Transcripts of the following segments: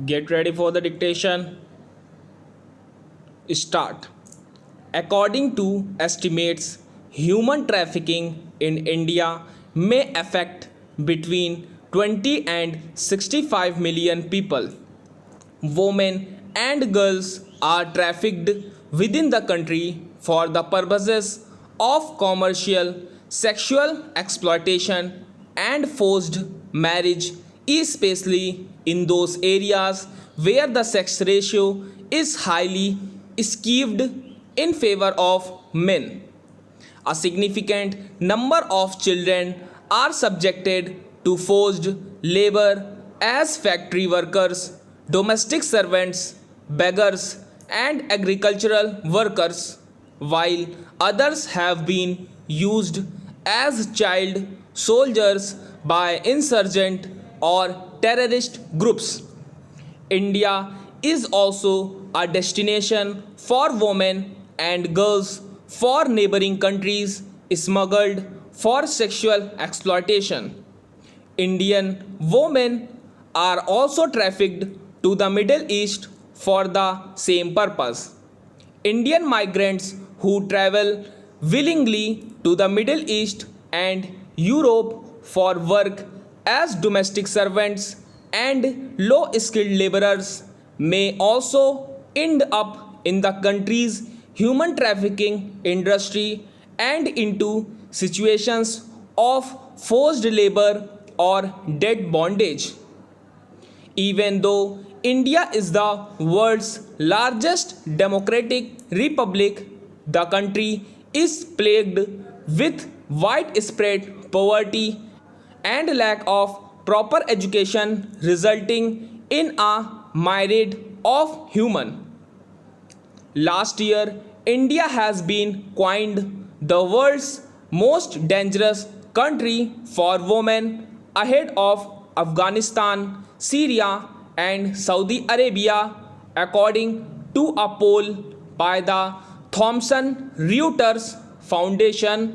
Get ready for the dictation. Start. According to estimates, human trafficking in India may affect between 20 and 65 million people. Women and girls are trafficked within the country for the purposes of commercial, sexual exploitation, and forced marriage, especially in those areas where the sex ratio is highly skewed in favor of men. A significant number of children are subjected to forced labor as factory workers, domestic servants, beggars, and agricultural workers, while others have been used as child soldiers by insurgent or terrorist groups. India is also a destination for women and girls for neighboring countries smuggled for sexual exploitation. Indian women are also trafficked to the Middle East for the same purpose. Indian migrants who travel willingly to the Middle East and Europe for work as domestic servants and low skilled laborers may also end up in the country's human trafficking industry and into situations of forced labor or debt bondage. Even though India is the world's largest democratic republic, the country is plagued with widespread poverty and lack of proper education, resulting in a myriad of human. Last year, India has been coined the world's most dangerous country for women ahead of Afghanistan, Syria, and Saudi Arabia, according to a poll by the Thomson Reuters Foundation,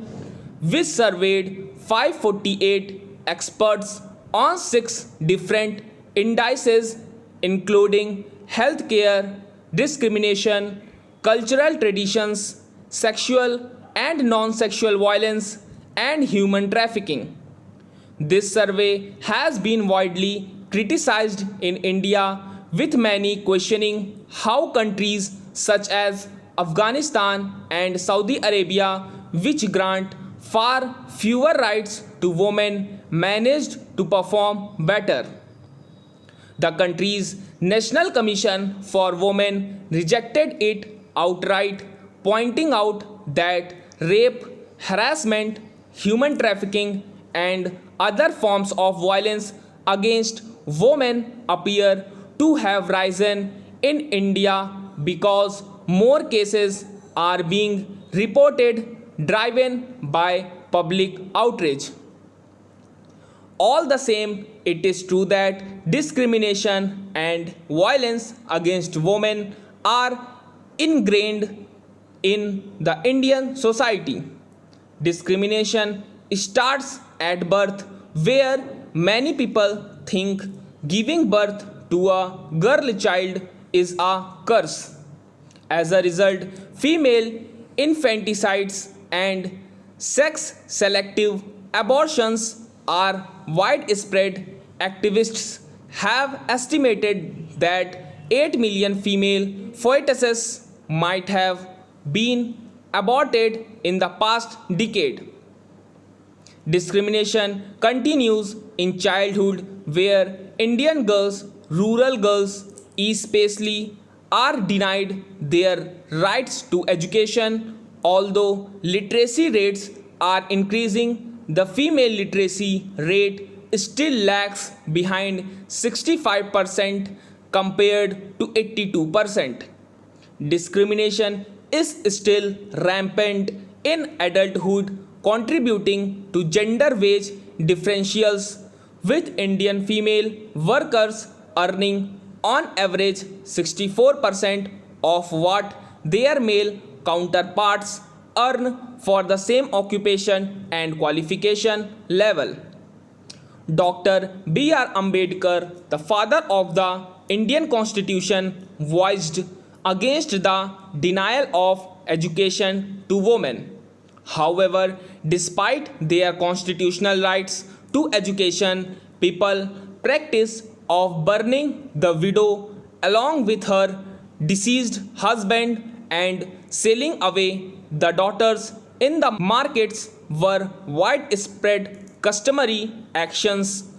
which surveyed 548 experts on 6 different indices, including healthcare, discrimination, cultural traditions, sexual and non sexual violence, and human trafficking. This survey has been widely criticized in India, with many questioning how countries such as Afghanistan and Saudi Arabia, which grant far fewer rights to women, managed to perform better. The country's National Commission for Women rejected it outright, pointing out that rape, harassment, human trafficking, and other forms of violence against women appear to have risen in India because more cases are being reported, driven by public outrage. All the same, it is true that discrimination and violence against women are ingrained in the Indian society. Discrimination starts at birth, where many people think giving birth to a girl child is a curse. As a result, female infanticides and sex selective abortions are widespread. Activists have estimated that 8 million female fetuses might have been aborted in the past decade. Discrimination continues in childhood, where Indian girls, rural girls especially, are denied their rights to education. Although literacy rates are increasing, the female literacy rate still lags behind 65% compared to 82%. Discrimination is still rampant in adulthood, contributing to gender wage differentials, with Indian female workers earning on average 64% of what their male counterparts earn for the same occupation and qualification level. Dr. B.R. Ambedkar, the father of the Indian Constitution voiced against the denial of education to women. However, despite their constitutional rights to education, people practice of burning the widow along with her deceased husband and selling away the daughters in the markets were widespread customary actions,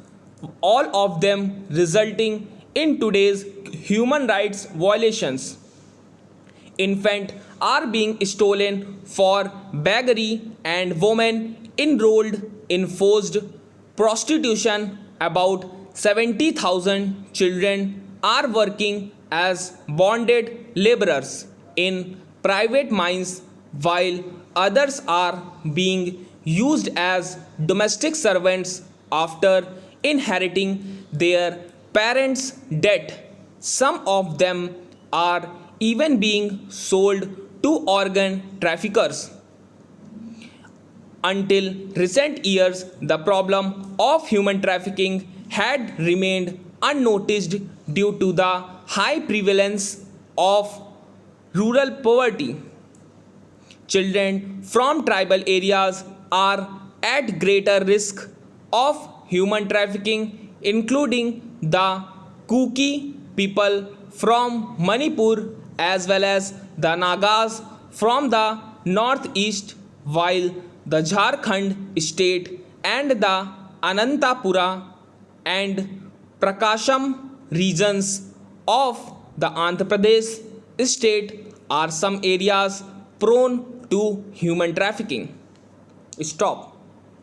all of them resulting in today's human rights violations. Infants are being stolen for beggary and women enrolled in forced prostitution. About 70,000 children are working as bonded laborers in private mines while others are being used as domestic servants after inheriting their parents' debt. Some of them are even being sold to organ traffickers. Until recent years, the problem of human trafficking had remained unnoticed due to the high prevalence of rural poverty. Children from tribal areas are at greater risk of human trafficking, including the Kuki people from Manipur as well as the Nagas from the northeast, while the Jharkhand state and the Anantapura and Prakasham regions of the Andhra Pradesh state are some areas prone to human trafficking. Stop.